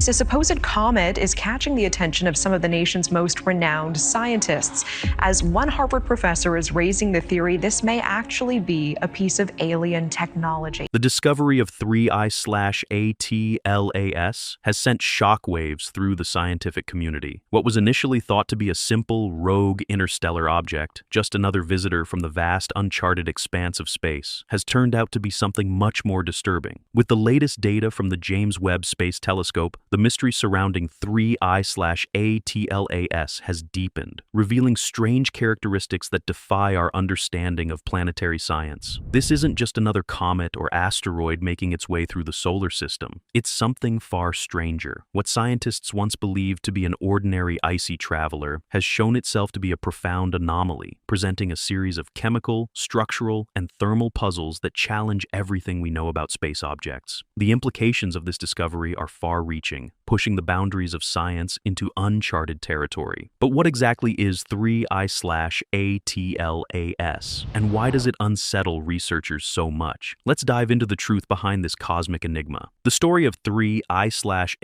A supposed comet is catching the attention of some of the nation's most renowned scientists, as one Harvard professor is raising the theory this may actually be a piece of alien technology. The discovery of 3I/ATLAS has sent shockwaves through the scientific community. What was initially thought to be a simple, rogue interstellar object, just another visitor from the vast, uncharted expanse of space, has turned out to be something much more disturbing. With the latest data from the James Webb Space Telescope, the mystery surrounding 3I/ATLAS has deepened, revealing strange characteristics that defy our understanding of planetary science. This isn't just another comet or asteroid making its way through the solar system. It's something far stranger. What scientists once believed to be an ordinary icy traveler has shown itself to be a profound anomaly, presenting a series of chemical, structural, and thermal puzzles that challenge everything we know about space objects. The implications of this discovery are far-reaching, pushing the boundaries of science into uncharted territory. But what exactly is 3I/ATLAS, and why does it unsettle researchers so much? Let's dive into the truth behind this cosmic enigma. The story of 3I/ATLAS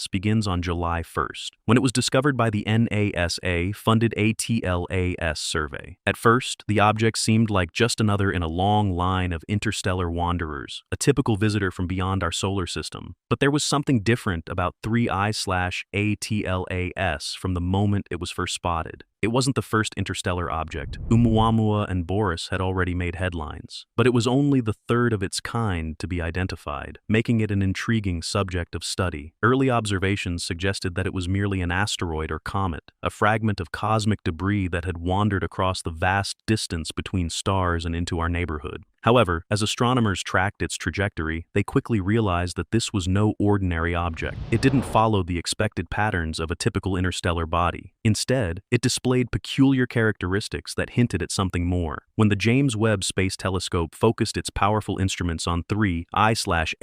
begins on July 1st, when it was discovered by the NASA-funded ATLAS survey. At first, the object seemed like just another in a long line of interstellar wanderers, a typical visitor from beyond our solar system. But there was something different about 3I/ATLAS from the moment it was first spotted. It wasn't the first interstellar object. Oumuamua and Boris had already made headlines, but it was only the third of its kind to be identified, making it an intriguing subject of study. Early observations suggested that it was merely an asteroid or comet, a fragment of cosmic debris that had wandered across the vast distance between stars and into our neighborhood. However, as astronomers tracked its trajectory, they quickly realized that this was no ordinary object. It didn't follow the expected patterns of a typical interstellar body. Instead, it displayed peculiar characteristics that hinted at something more. When the James Webb Space Telescope focused its powerful instruments on 3I/ATLAS,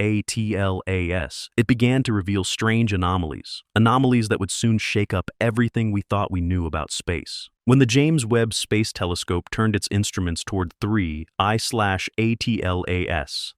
it began to reveal strange anomalies that would soon shake up everything we thought we knew about space. When the James Webb Space Telescope turned its instruments toward 3I/ATLAS,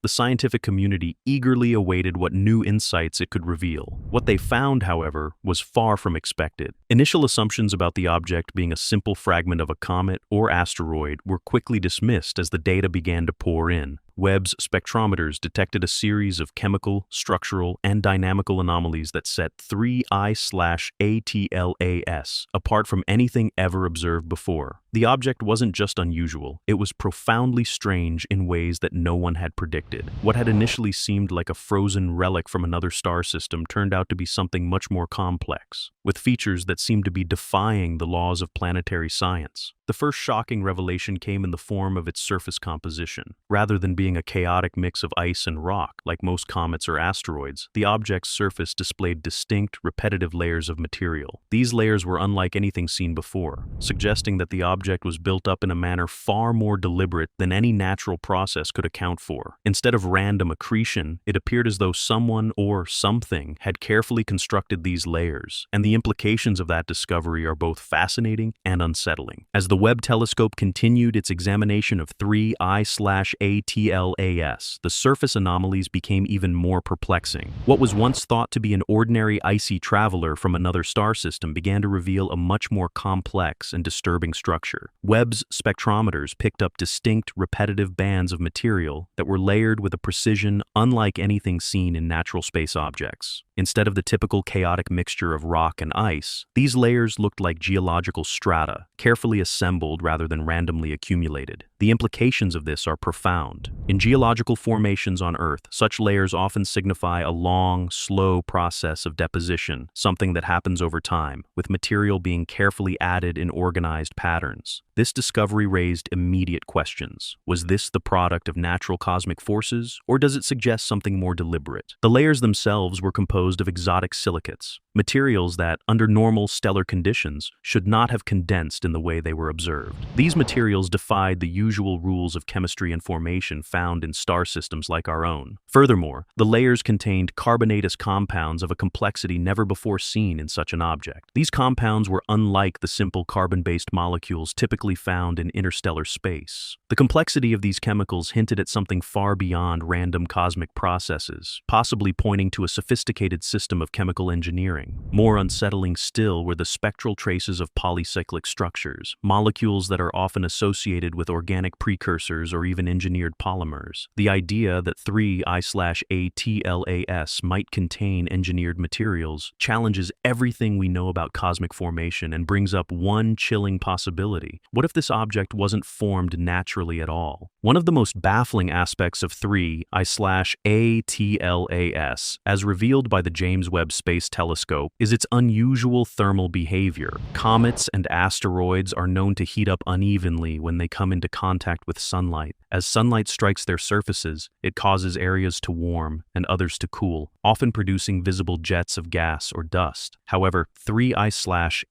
the scientific community eagerly awaited what new insights it could reveal. What they found, however, was far from expected. Initial assumptions about the object being a simple fragment of a comet or asteroid were quickly dismissed as the data began to pour in. Webb's spectrometers detected a series of chemical, structural, and dynamical anomalies that set 3I/ATLAS apart from anything ever observed before. The object wasn't just unusual, it was profoundly strange in ways that no one had predicted. What had initially seemed like a frozen relic from another star system turned out to be something much more complex, with features that seemed to be defying the laws of planetary science. The first shocking revelation came in the form of its surface composition. Rather than being a chaotic mix of ice and rock, like most comets or asteroids, the object's surface displayed distinct, repetitive layers of material. These layers were unlike anything seen before, suggesting that the object was built up in a manner far more deliberate than any natural process could account for. Instead of random accretion, it appeared as though someone or something had carefully constructed these layers, and the implications of that discovery are both fascinating and unsettling. As the Webb telescope continued its examination of 3I/ATLAS, the surface anomalies became even more perplexing. What was once thought to be an ordinary icy traveler from another star system began to reveal a much more complex and disturbing structure. Webb's spectrometers picked up distinct, repetitive bands of material that were layered with a precision unlike anything seen in natural space objects. Instead of the typical chaotic mixture of rock and ice, these layers looked like geological strata, carefully assembled rather than randomly accumulated. The implications of this are profound. In geological formations on Earth, such layers often signify a long, slow process of deposition, something that happens over time, with material being carefully added in organized patterns. This discovery raised immediate questions. Was this the product of natural cosmic forces, or does it suggest something more deliberate? The layers themselves were composed of exotic silicates, materials that, under normal stellar conditions, should not have condensed in the way they were observed. These materials defied the usual rules of chemistry and formation found in star systems like our own. Furthermore, the layers contained carbonaceous compounds of a complexity never before seen in such an object. These compounds were unlike the simple carbon-based molecules typically found in interstellar space. The complexity of these chemicals hinted at something far beyond random cosmic processes, possibly pointing to a sophisticated system of chemical engineering. More unsettling still were the spectral traces of polycyclic structures, molecules that are often associated with organic precursors or even engineered polymers. The idea that 3I/ATLAS might contain engineered materials challenges everything we know about cosmic formation and brings up one chilling possibility. What if this object wasn't formed naturally at all? One of the most baffling aspects of 3I/ATLAS, as revealed by the James Webb Space Telescope, is its unusual thermal behavior. Comets and asteroids are known to heat up unevenly when they come into contact with sunlight. As sunlight strikes their surfaces, it causes areas to warm and others to cool, often producing visible jets of gas or dust. However, 3I/ATLAS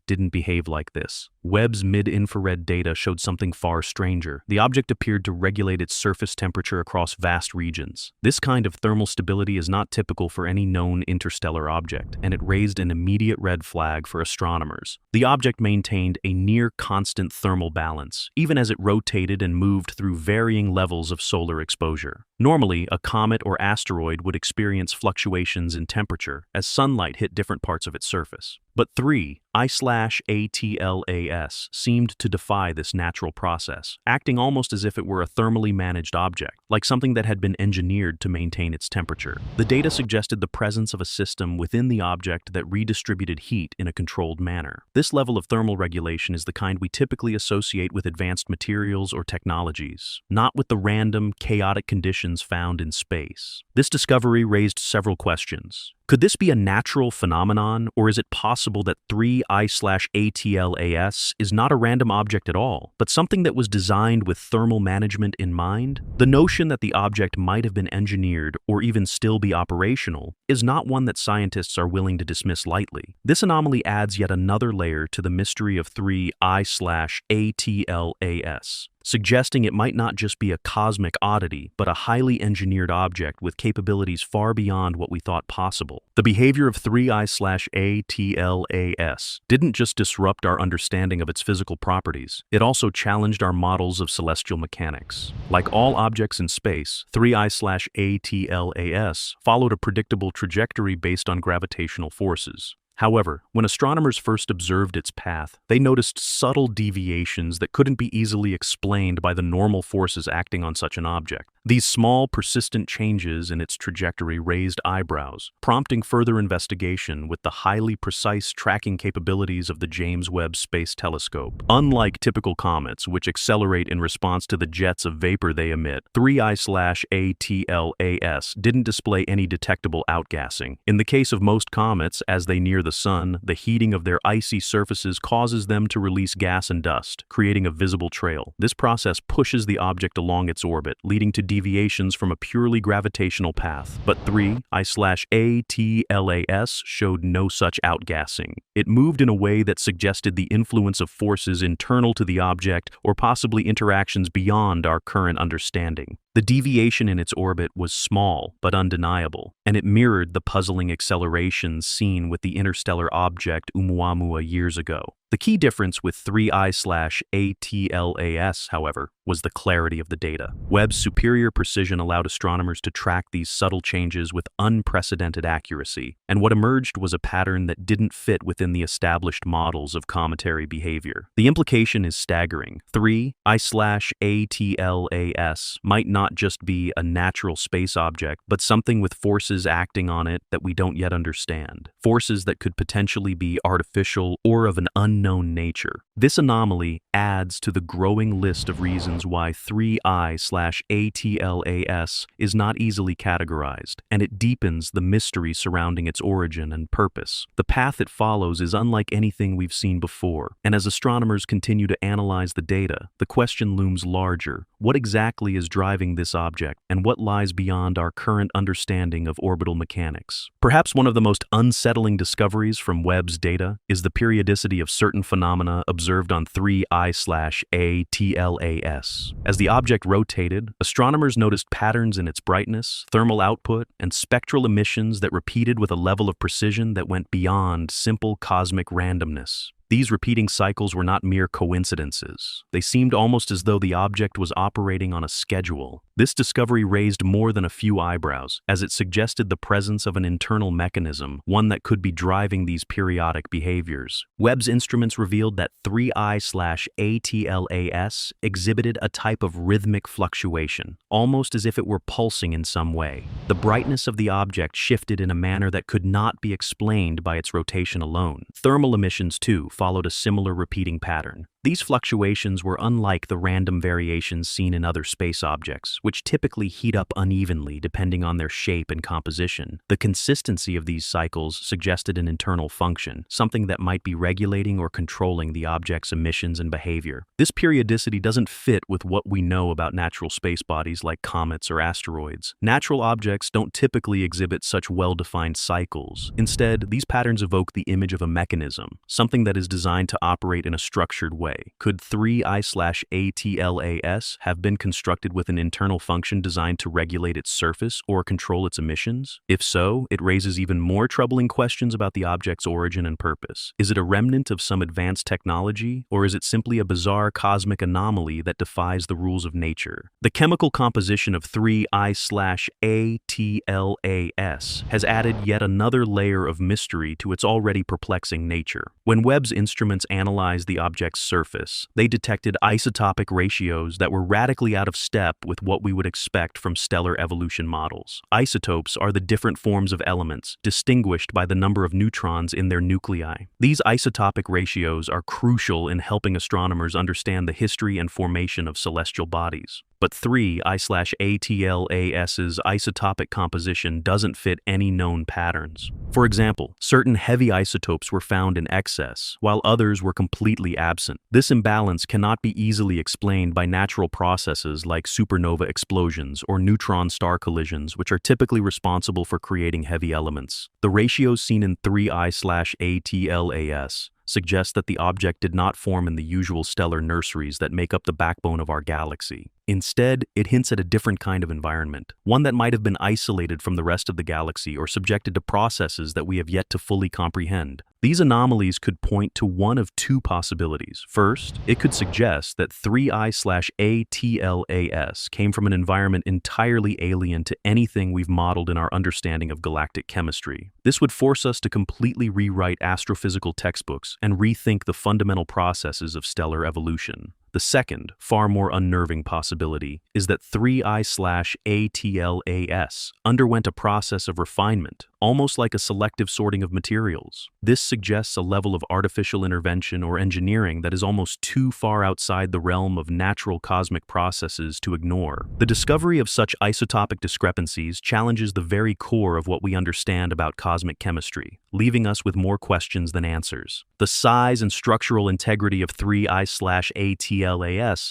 didn't behave like this. Webb's mid-infrared data showed something far stranger. The object appeared to regulate its surface temperature across vast regions. This kind of thermal stability is not typical for any known interstellar object, and it raised an immediate red flag for astronomers. The object maintained a near-constant thermal balance, even as it rotated and moved through varying levels of solar exposure. Normally, a comet or asteroid would experience fluctuations in temperature as sunlight hit different parts of its surface. But 3I/ATLAS seemed to defy this natural process, acting almost as if it were a thermally managed object, like something that had been engineered to maintain its temperature. The data suggested the presence of a system within the object that redistributed heat in a controlled manner. This level of thermal regulation is the kind we typically associate with advanced materials or technologies, not with the random, chaotic conditions found in space. This discovery raised several questions. Could this be a natural phenomenon, or is it possible that 3I/ATLAS is not a random object at all, but something that was designed with thermal management in mind? The notion that the object might have been engineered or even still be operational is not one that scientists are willing to dismiss lightly. This anomaly adds yet another layer to the mystery of 3I/ATLAS, suggesting it might not just be a cosmic oddity, but a highly engineered object with capabilities far beyond what we thought possible. The behavior of 3I/ATLAS didn't just disrupt our understanding of its physical properties, it also challenged our models of celestial mechanics. Like all objects in space, 3I/ATLAS followed a predictable trajectory based on gravitational forces. However, when astronomers first observed its path, they noticed subtle deviations that couldn't be easily explained by the normal forces acting on such an object. These small, persistent changes in its trajectory raised eyebrows, prompting further investigation with the highly precise tracking capabilities of the James Webb Space Telescope. Unlike typical comets, which accelerate in response to the jets of vapor they emit, 3I/ATLAS didn't display any detectable outgassing. In the case of most comets, as they near the Sun, the heating of their icy surfaces causes them to release gas and dust, creating a visible trail. This process pushes the object along its orbit, leading to deviations from a purely gravitational path. But 3I/ATLAS showed no such outgassing. It moved in a way that suggested the influence of forces internal to the object or possibly interactions beyond our current understanding. The deviation in its orbit was small but undeniable, and it mirrored the puzzling accelerations seen with the interstellar object Oumuamua years ago. The key difference with 3I/ATLAS, however, was the clarity of the data. Webb's superior precision allowed astronomers to track these subtle changes with unprecedented accuracy, and what emerged was a pattern that didn't fit within the established models of cometary behavior. The implication is staggering. 3I/ATLAS might not just be a natural space object, but something with forces acting on it that we don't yet understand. Forces that could potentially be artificial or of an unknown nature. This anomaly adds to the growing list of reasons why 3I/ATLAS is not easily categorized, and it deepens the mystery surrounding its origin and purpose. The path it follows is unlike anything we've seen before, and as astronomers continue to analyze the data, the question looms larger. What exactly is driving this object, and what lies beyond our current understanding of orbital mechanics? Perhaps one of the most unsettling discoveries from Webb's data is the periodicity of certain phenomena observed on 3I/ATLAS. As the object rotated, astronomers noticed patterns in its brightness, thermal output, and spectral emissions that repeated with a level of precision that went beyond simple cosmic randomness. These repeating cycles were not mere coincidences. They seemed almost as though the object was operating on a schedule. This discovery raised more than a few eyebrows, as it suggested the presence of an internal mechanism, one that could be driving these periodic behaviors. Webb's instruments revealed that 3I/ATLAS exhibited a type of rhythmic fluctuation, almost as if it were pulsing in some way. The brightness of the object shifted in a manner that could not be explained by its rotation alone. Thermal emissions, too, followed a similar repeating pattern. These fluctuations were unlike the random variations seen in other space objects, which typically heat up unevenly depending on their shape and composition. The consistency of these cycles suggested an internal function, something that might be regulating or controlling the object's emissions and behavior. This periodicity doesn't fit with what we know about natural space bodies like comets or asteroids. Natural objects don't typically exhibit such well-defined cycles. Instead, these patterns evoke the image of a mechanism, something that is designed to operate in a structured way. Could 3I/ATLAS have been constructed with an internal function designed to regulate its surface or control its emissions? If so, it raises even more troubling questions about the object's origin and purpose. Is it a remnant of some advanced technology, or is it simply a bizarre cosmic anomaly that defies the rules of nature? The chemical composition of 3I/ATLAS has added yet another layer of mystery to its already perplexing nature. When Webb's instruments analyzed the object's surface, they detected isotopic ratios that were radically out of step with what we would expect from stellar evolution models. Isotopes are the different forms of elements, distinguished by the number of neutrons in their nuclei. These isotopic ratios are crucial in helping astronomers understand the history and formation of celestial bodies. But 3I/ATLAS's isotopic composition doesn't fit any known patterns. For example, certain heavy isotopes were found in excess, while others were completely absent. This imbalance cannot be easily explained by natural processes like supernova explosions or neutron star collisions, which are typically responsible for creating heavy elements. The ratios seen in 3I/ATLAS suggest that the object did not form in the usual stellar nurseries that make up the backbone of our galaxy. Instead, it hints at a different kind of environment, one that might have been isolated from the rest of the galaxy or subjected to processes that we have yet to fully comprehend. These anomalies could point to one of two possibilities. First, it could suggest that 3I/ATLAS came from an environment entirely alien to anything we've modeled in our understanding of galactic chemistry. This would force us to completely rewrite astrophysical textbooks and rethink the fundamental processes of stellar evolution. The second, far more unnerving possibility is that 3I/ATLAS underwent a process of refinement, almost like a selective sorting of materials. This suggests a level of artificial intervention or engineering that is almost too far outside the realm of natural cosmic processes to ignore. The discovery of such isotopic discrepancies challenges the very core of what we understand about cosmic chemistry, leaving us with more questions than answers. The size and structural integrity of 3I/ATLAS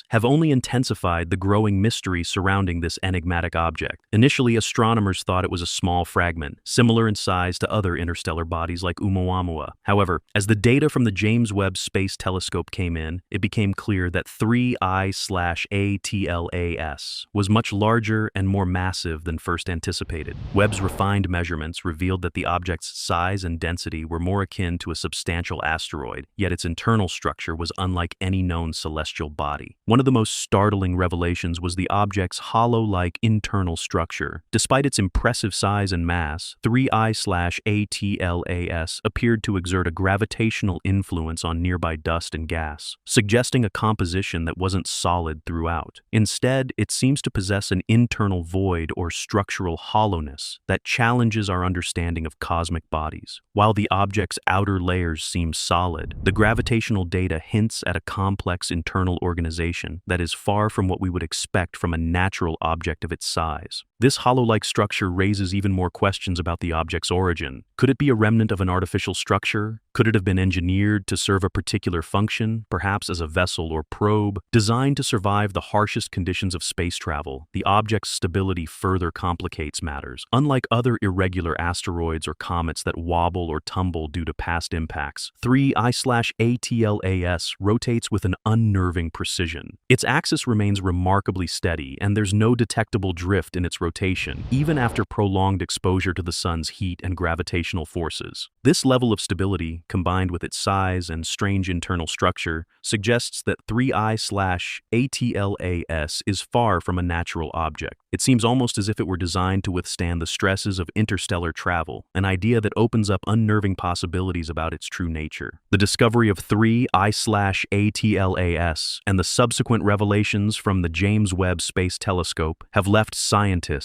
have only intensified the growing mystery surrounding this enigmatic object. Initially, astronomers thought it was a small fragment, similar in size to other interstellar bodies like Oumuamua. However, as the data from the James Webb Space Telescope came in, it became clear that 3I/ATLAS was much larger and more massive than first anticipated. Webb's refined measurements revealed that the object's size and density were more akin to a substantial asteroid, yet its internal structure was unlike any known celestial celestial body. One of the most startling revelations was the object's hollow-like internal structure. Despite its impressive size and mass, 3I/ATLAS appeared to exert a gravitational influence on nearby dust and gas, suggesting a composition that wasn't solid throughout. Instead, it seems to possess an internal void or structural hollowness that challenges our understanding of cosmic bodies. While the object's outer layers seem solid, the gravitational data hints at a complex internal organization that is far from what we would expect from a natural object of its size. This hollow-like structure raises even more questions about the object's origin. Could it be a remnant of an artificial structure? Could it have been engineered to serve a particular function, perhaps as a vessel or probe? Designed to survive the harshest conditions of space travel, the object's stability further complicates matters. Unlike other irregular asteroids or comets that wobble or tumble due to past impacts, 3I/ATLAS rotates with an unnerving precision. Its axis remains remarkably steady, and there's no detectable drift in its rotation, even after prolonged exposure to the sun's heat and gravitational forces. This level of stability, combined with its size and strange internal structure, suggests that 3I/ATLAS is far from a natural object. It seems almost as if it were designed to withstand the stresses of interstellar travel, an idea that opens up unnerving possibilities about its true nature. The discovery of 3I/ATLAS and the subsequent revelations from the James Webb Space Telescope have left scientists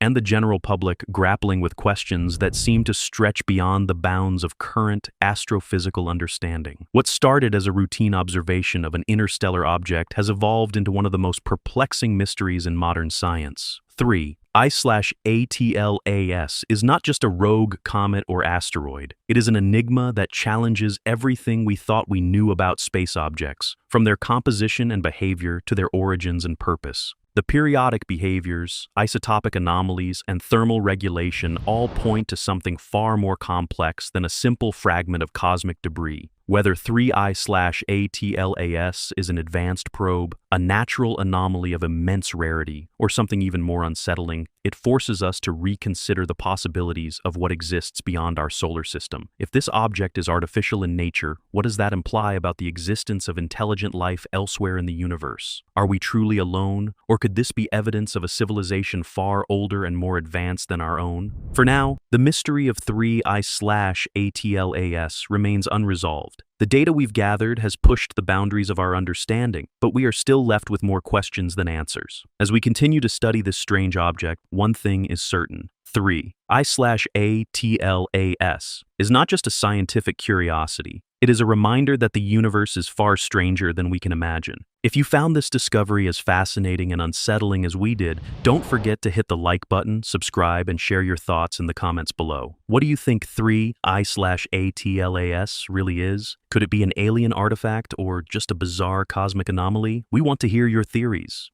and the general public grappling with questions that seem to stretch beyond the bounds of current astrophysical understanding. What started as a routine observation of an interstellar object has evolved into one of the most perplexing mysteries in modern science. 3I/ATLAS is not just a rogue comet or asteroid. It is an enigma that challenges everything we thought we knew about space objects, from their composition and behavior to their origins and purpose. The periodic behaviors, isotopic anomalies, and thermal regulation all point to something far more complex than a simple fragment of cosmic debris. Whether 3I/ATLAS is an advanced probe, a natural anomaly of immense rarity, or something even more unsettling, it forces us to reconsider the possibilities of what exists beyond our solar system. If this object is artificial in nature, what does that imply about the existence of intelligent life elsewhere in the universe? Are we truly alone, or could this be evidence of a civilization far older and more advanced than our own? For now, the mystery of 3I/ATLAS remains unresolved. The data we've gathered has pushed the boundaries of our understanding, but we are still left with more questions than answers. As we continue to study this strange object, one thing is certain. 3I/ATLAS is not just a scientific curiosity. It is a reminder that the universe is far stranger than we can imagine. If you found this discovery as fascinating and unsettling as we did, don't forget to hit the like button, subscribe, and share your thoughts in the comments below. What do you think 3I/ATLAS really is? Could it be an alien artifact or just a bizarre cosmic anomaly? We want to hear your theories.